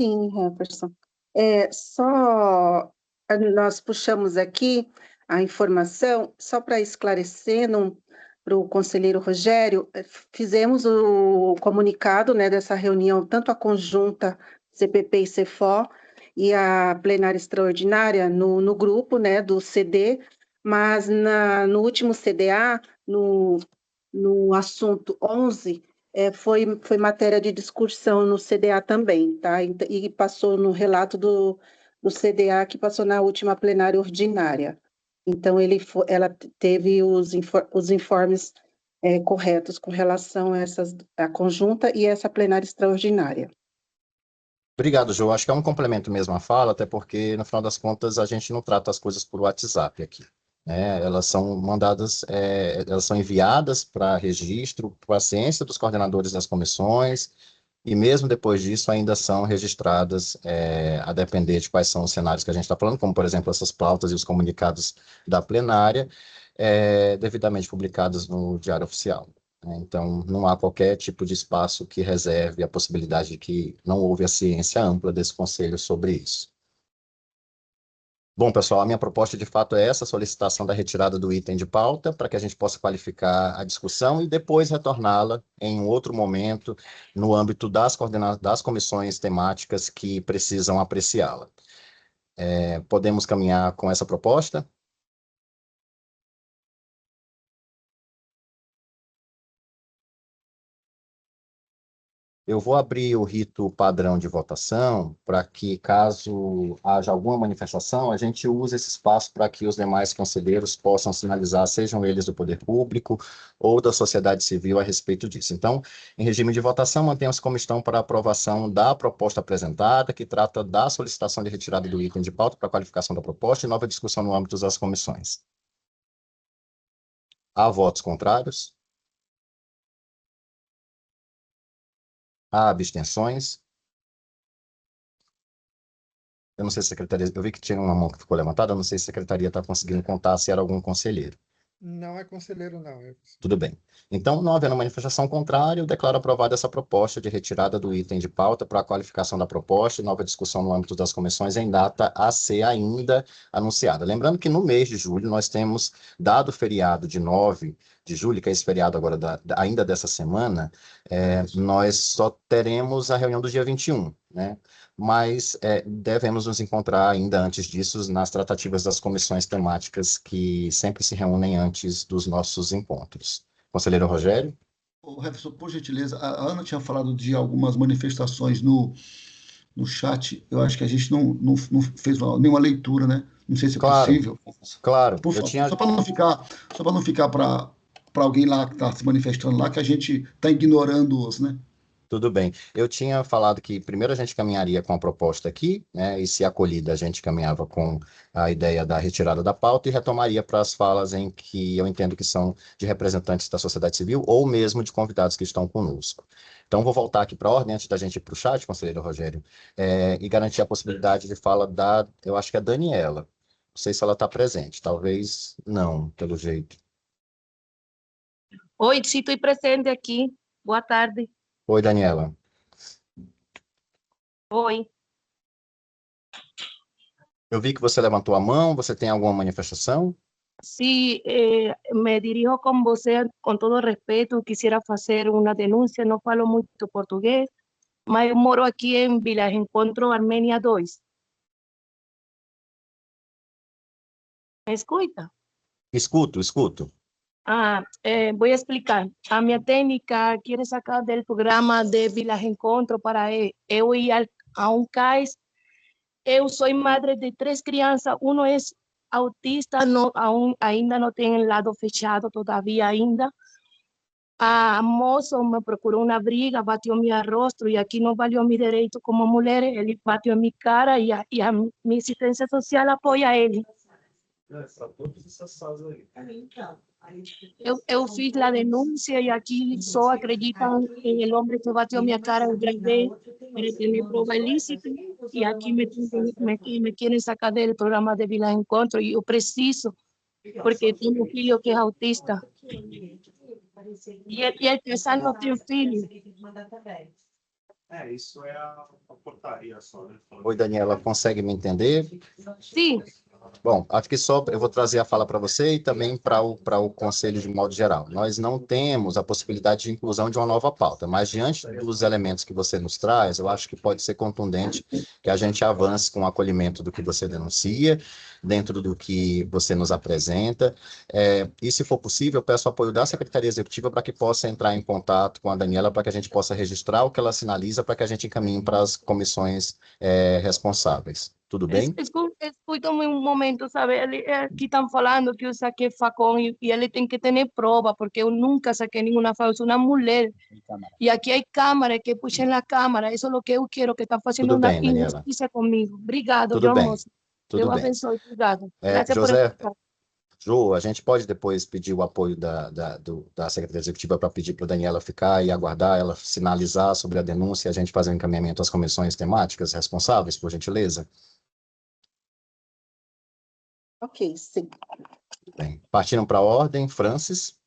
Sim, Jefferson. Nós puxamos aqui a informação, só para esclarecer para o conselheiro Rogério, fizemos o comunicado, né, dessa reunião, tanto a conjunta CPP e CFO e a plenária extraordinária no grupo, né, do CD, mas no último CDA, no assunto 11, foi matéria de discussão no CDA também, tá? E passou no relato do CDA, que passou na última plenária ordinária. Então, ela teve os informes corretos com relação a conjunta e essa plenária extraordinária. Obrigado, Jo. Acho que é um complemento mesmo à fala, até porque, no final das contas, a gente não trata as coisas por WhatsApp aqui. Elas são mandadas, elas são enviadas para registro, para a ciência dos coordenadores das comissões, e mesmo depois disso ainda são registradas, a depender de quais são os cenários que a gente está falando, como, por exemplo, essas pautas e os comunicados da plenária, devidamente publicados no Diário Oficial. Então, não há qualquer tipo de espaço que reserve a possibilidade de que não houve a ciência ampla desse conselho sobre isso. Bom, pessoal, a minha proposta de fato é essa, solicitação da retirada do item de pauta, para que a gente possa qualificar a discussão e depois retorná-la em um outro momento, no âmbito das comissões temáticas que precisam apreciá-la. Podemos caminhar com essa proposta? Eu vou abrir o rito padrão de votação para que, caso haja alguma manifestação, a gente use esse espaço para que os demais conselheiros possam sinalizar, sejam eles do poder público ou da sociedade civil, a respeito disso. Então, em regime de votação, mantemos como estão para aprovação da proposta apresentada, que trata da solicitação de retirada do item de pauta para qualificação da proposta e nova discussão no âmbito das comissões. Há votos contrários? Há abstenções? Eu não sei se a secretaria... Eu vi que tinha uma mão que ficou levantada, eu não sei se a secretaria está conseguindo contar se era algum conselheiro. Não é conselheiro, não. Tudo bem. Então, não havendo manifestação contrária, eu declaro aprovada essa proposta de retirada do item de pauta para a qualificação da proposta e nova discussão no âmbito das comissões em data a ser ainda anunciada. Lembrando que no mês de julho nós temos, dado o feriado de 9 de julho, que é esse feriado agora ainda dessa semana, nós só teremos a reunião do dia 21, né? Mas devemos nos encontrar ainda antes disso nas tratativas das comissões temáticas que sempre se reúnem antes dos nossos encontros. Conselheiro Rogério? Ô, Jefferson, por gentileza, a Ana tinha falado de algumas manifestações no chat. Eu acho que a gente não fez nenhuma leitura, né? Não sei se é possível. Claro. Por favor, só para não ficar para alguém lá que está se manifestando lá, que a gente está ignorando-os, né? Tudo bem. Eu tinha falado que primeiro a gente caminharia com a proposta aqui, né? E se acolhida, a gente caminhava com a ideia da retirada da pauta e retomaria para as falas em que eu entendo que são de representantes da sociedade civil ou mesmo de convidados que estão conosco. Então, vou voltar aqui para a ordem, antes da gente ir para o chat, conselheiro Rogério, e garantir a possibilidade de fala eu acho que é a Daniela. Não sei se ela está presente, talvez não, pelo jeito. Oi, sim, estou presente aqui. Boa tarde. Oi, Daniela. Oi. Eu vi que você levantou a mão, você tem alguma manifestação? Sí, me dirijo con você con todo respeto. Quisiera hacer una denuncia. No falo muito português, mas eu moro aqui em Vila Encontro, Armênia 2. Me escuta? Escuto. Voy a explicar. A minha técnica quiere sacar del programa de Vila Encontro para eu ir a CAIS. Eu sou madre de 3 crianças. Uno é autista, ainda não tem lado fechado todavía ainda. a moço me procurou uma briga, bateu meu rosto e aqui não valeu meu direito como mulher, ele bateu minha cara e a minha assistência social apoia ele. Eu fiz a denúncia e aqui só acreditam no homem que bateu minha cara, eu gravei para ter prova ilícita e aqui me querem sacar do programa de Vila Encontro e eu preciso, porque tenho um filho que é autista. E ele casal não tem filho. Isso é a portaria só, né? Oi, Daniela, consegue me entender? Sim. Bom, acho que só eu vou trazer a fala para você e também para o Conselho de modo geral. Nós não temos a possibilidade de inclusão de uma nova pauta, mas diante dos elementos que você nos traz, eu acho que pode ser contundente que a gente avance com o acolhimento do que você denuncia, dentro do que você nos apresenta, e se for possível, eu peço o apoio da Secretaria Executiva para que possa entrar em contato com a Daniela, para que a gente possa registrar o que ela sinaliza, para que a gente encaminhe para as comissões responsáveis. Tudo bem? Escuta-me um momento, sabe? Aqui estão falando que eu saquei facão e ele tem que ter prova, porque eu nunca saquei nenhuma facão, eu sou uma mulher. E aqui há câmera, que puxem a câmera, isso é o que eu quero, que estão fazendo uma injustiça comigo. Obrigado, Tudo bem. moço. Tudo Deus bem. abençoe, obrigado. Graças José, por escutar. Ju, a gente pode depois pedir o apoio da Secretaria Executiva para pedir para a Daniela ficar e aguardar ela sinalizar sobre a denúncia e a gente fazer um encaminhamento às comissões temáticas responsáveis, por gentileza? Ok, sim. Bem, partindo para a ordem, Francis.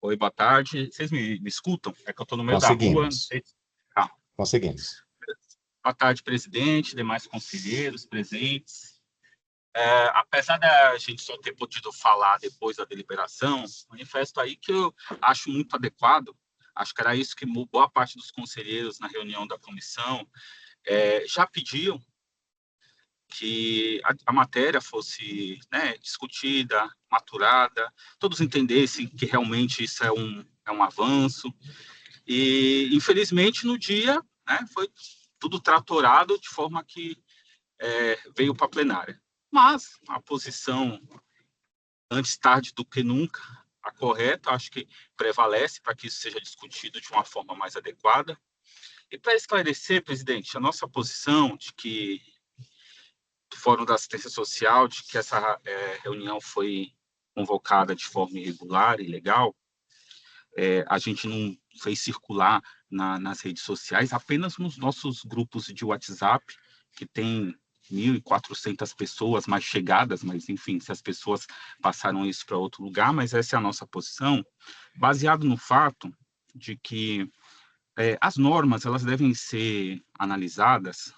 Oi, boa tarde. Vocês me escutam? É que eu estou no meio da rua. Conseguimos. Boa tarde, presidente, demais conselheiros presentes. Apesar da gente só ter podido falar depois da deliberação, manifesto aí que eu acho muito adequado. Acho que era isso que boa parte dos conselheiros na reunião da comissão já pediam, que a matéria fosse, né, discutida, maturada, todos entendessem que realmente isso é um avanço. E, infelizmente, no dia, né, foi tudo tratorado de forma que veio para a plenária. Mas a posição, antes tarde do que nunca, a correta, acho que prevalece para que isso seja discutido de uma forma mais adequada. E para esclarecer, presidente, a nossa posição de que do Fórum da Assistência Social, de que essa reunião foi convocada de forma irregular e ilegal, a gente não fez circular nas redes sociais, apenas nos nossos grupos de WhatsApp, que tem 1.400 pessoas mais chegadas, mas, enfim, se as pessoas passaram isso para outro lugar, mas essa é a nossa posição, baseado no fato de que as normas elas devem ser analisadas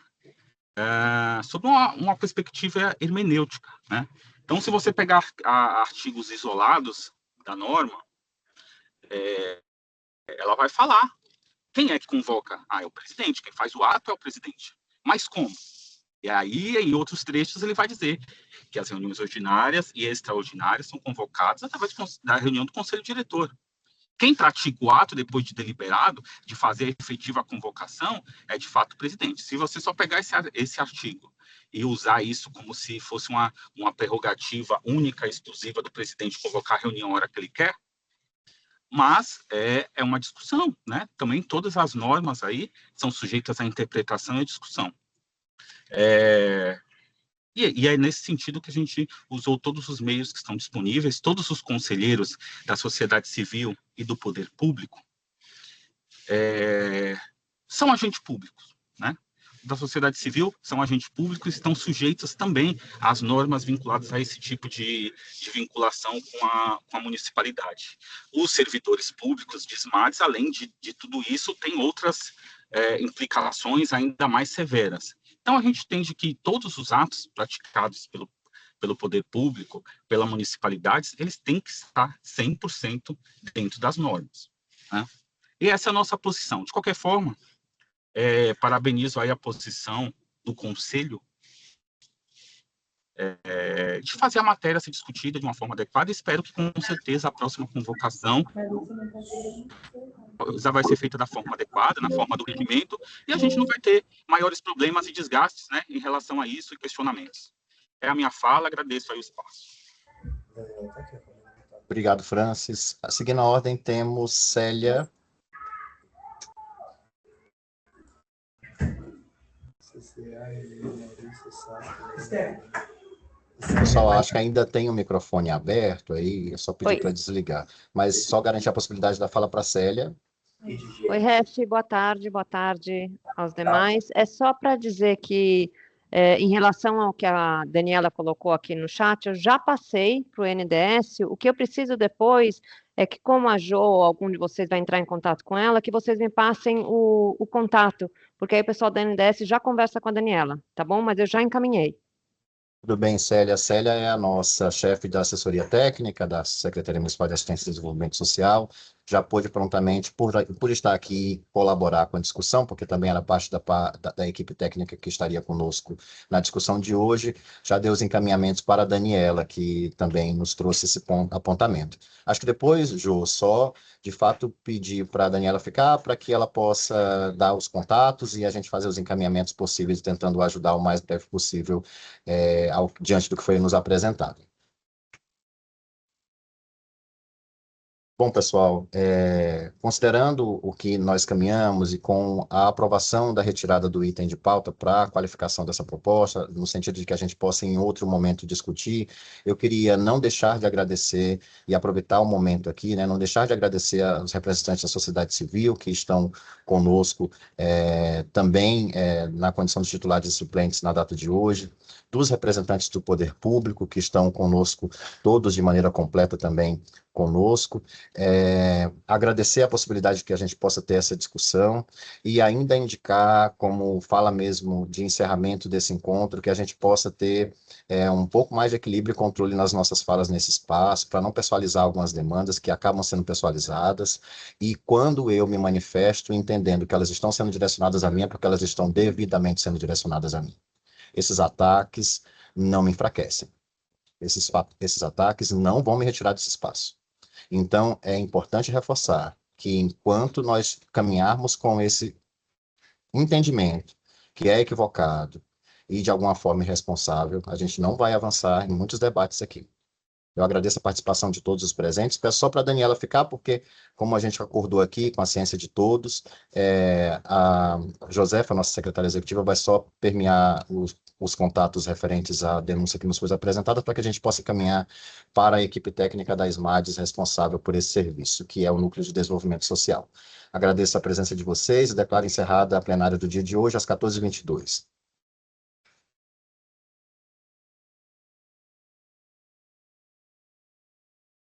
sob uma perspectiva hermenêutica, né? Então, se você pegar artigos isolados da norma, ela vai falar quem é que convoca. É o presidente, quem faz o ato é o presidente. Mas como? E aí, em outros trechos, ele vai dizer que as reuniões ordinárias e extraordinárias são convocadas através da reunião do Conselho Diretor. Quem pratica o ato, depois de deliberado, de fazer efetiva a convocação, é, de fato, o presidente. Se você só pegar esse artigo e usar isso como se fosse uma prerrogativa única, exclusiva do presidente convocar a reunião a hora que ele quer, mas é uma discussão, né? Também todas as normas aí são sujeitas à interpretação e à discussão. E é nesse sentido que a gente usou todos os meios que estão disponíveis, todos os conselheiros da sociedade civil e do poder público são agentes públicos, né? Da sociedade civil são agentes públicos e estão sujeitos também às normas vinculadas a esse tipo de vinculação com a municipalidade. Os servidores públicos de SMADs, além de tudo isso, têm outras implicações ainda mais severas. Então, a gente entende que todos os atos praticados pelo poder público, pela municipalidade, eles têm que estar 100% dentro das normas, né? E essa é a nossa posição. De qualquer forma, parabenizo aí a posição do Conselho de fazer a matéria ser discutida de uma forma adequada. Espero que, com certeza, a próxima convocação já vai ser feita da forma adequada, na forma do regimento, e a gente não vai ter maiores problemas e desgastes, né, em relação a isso e questionamentos. É a minha fala, agradeço aí o espaço. Obrigado, Francis. Seguindo a ordem, temos Célia. Pessoal, acho que ainda tem o microfone aberto aí, é só pedir para desligar. Mas só garantir a possibilidade da fala para a Célia. Oi, Ref, boa tarde aos demais. É só para dizer que, em relação ao que a Daniela colocou aqui no chat, eu já passei para o NDS. O que eu preciso depois é que, como a Jo, algum de vocês vai entrar em contato com ela, que vocês me passem o contato, porque aí o pessoal da NDS já conversa com a Daniela, tá bom? Mas eu já encaminhei. Tudo bem, Célia. A Célia é a nossa chefe da assessoria técnica da Secretaria Municipal de Assistência e Desenvolvimento Social. Já pôde prontamente, por estar aqui, colaborar com a discussão, porque também era parte da equipe técnica que estaria conosco na discussão de hoje. Já deu os encaminhamentos para a Daniela, que também nos trouxe esse apontamento. Acho que depois, Jô, só de fato pedir para a Daniela ficar, para que ela possa dar os contatos e a gente fazer os encaminhamentos possíveis, tentando ajudar o mais breve possível diante do que foi nos apresentado. Bom, pessoal, considerando o que nós caminhamos e com a aprovação da retirada do item de pauta para a qualificação dessa proposta, no sentido de que a gente possa em outro momento discutir, eu queria não deixar de agradecer e aproveitar o momento aqui, né, não deixar de agradecer aos representantes da sociedade civil que estão conosco também na condição de titulares e suplentes na data de hoje, dos representantes do poder público que estão conosco, todos de maneira completa também conosco, agradecer a possibilidade de que a gente possa ter essa discussão e ainda indicar, como fala mesmo de encerramento desse encontro, que a gente possa ter um pouco mais de equilíbrio e controle nas nossas falas nesse espaço, para não pessoalizar algumas demandas que acabam sendo pessoalizadas, e quando eu me manifesto entendendo que elas estão sendo direcionadas a mim, é porque elas estão devidamente sendo direcionadas a mim. Esses ataques não me enfraquecem. Esses ataques não vão me retirar desse espaço. Então, é importante reforçar que enquanto nós caminharmos com esse entendimento que é equivocado e de alguma forma irresponsável, a gente não vai avançar em muitos debates aqui. Eu agradeço a participação de todos os presentes. Peço só para a Daniela ficar, porque, como a gente acordou aqui, com a ciência de todos, a Josefa, nossa secretária executiva, vai só permear os contatos referentes à denúncia que nos foi apresentada, para que a gente possa caminhar para a equipe técnica da SMADES responsável por esse serviço, que é o Núcleo de Desenvolvimento Social. Agradeço a presença de vocês e declaro encerrada a plenária do dia de hoje, às 14h22.